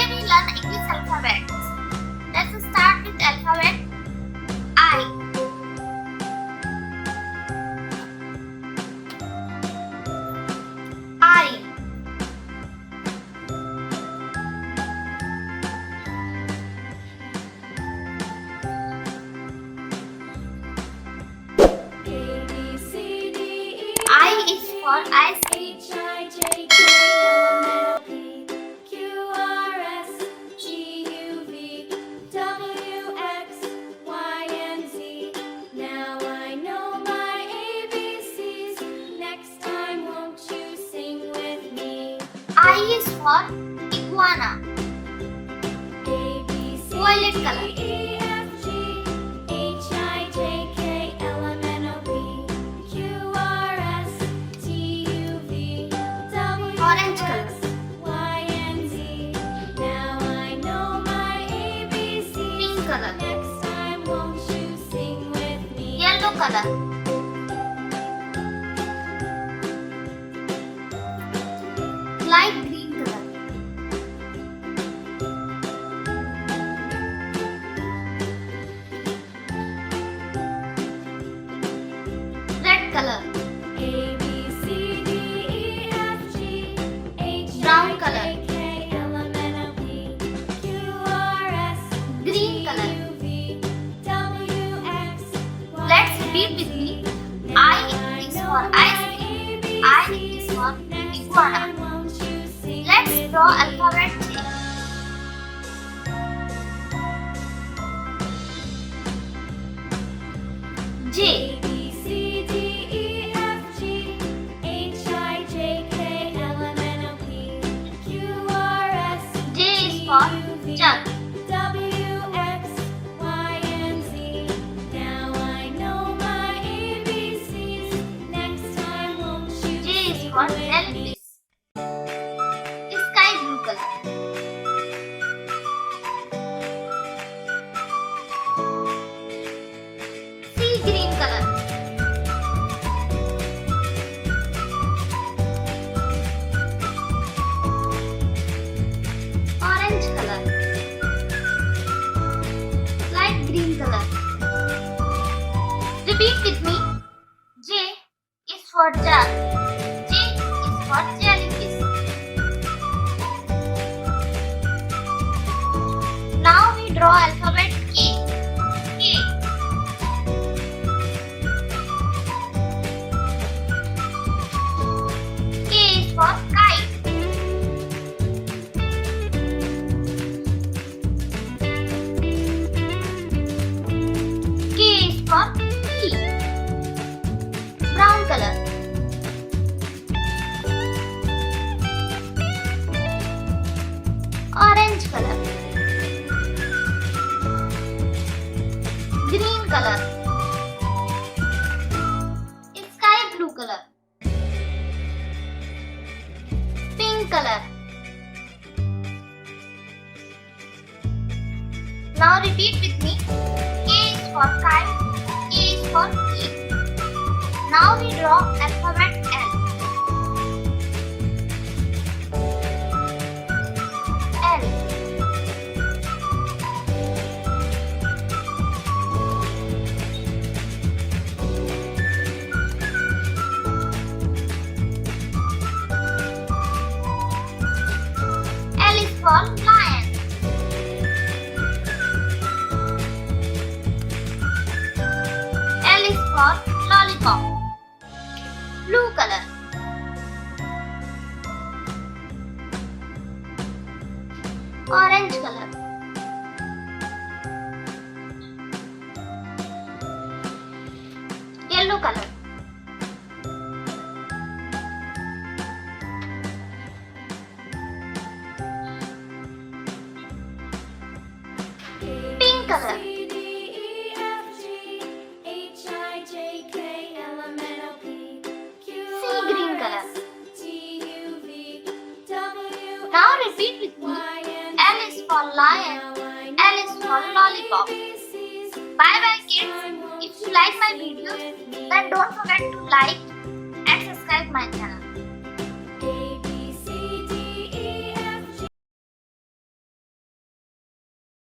we learn English alphabet. Let's start with alphabet I. I. I is for ice cream. I is for iguana. Violet color. Orange color. Pink color. Yellow color. Light green color. Red color. Brown color. Green color. Let's repeat with me. I is for ice cream. I is for iguana. Let's draw alphabet J. J. J is for jug. J is for jellyfish. Sky blue color. Sea green color. Orange color. Light green color. Repeat with me. J is for jug. J is for jellyfish. Now we draw alphabet K. K. K is for kite. K is for key. Brown color. Orange color. Green color. Sky blue color. Pink color. Now repeat with me. K is for kite. K is for key. Now we draw alphabet L. L. L is for lion. L is for lollipop. Blue color. Orange color. Yellow color. Pink color. Sea green color. Now repeat with me. L is for lion. L is for lollipop. Bye bye kids. If you like my videos, then don't forget to like and subscribe my channel.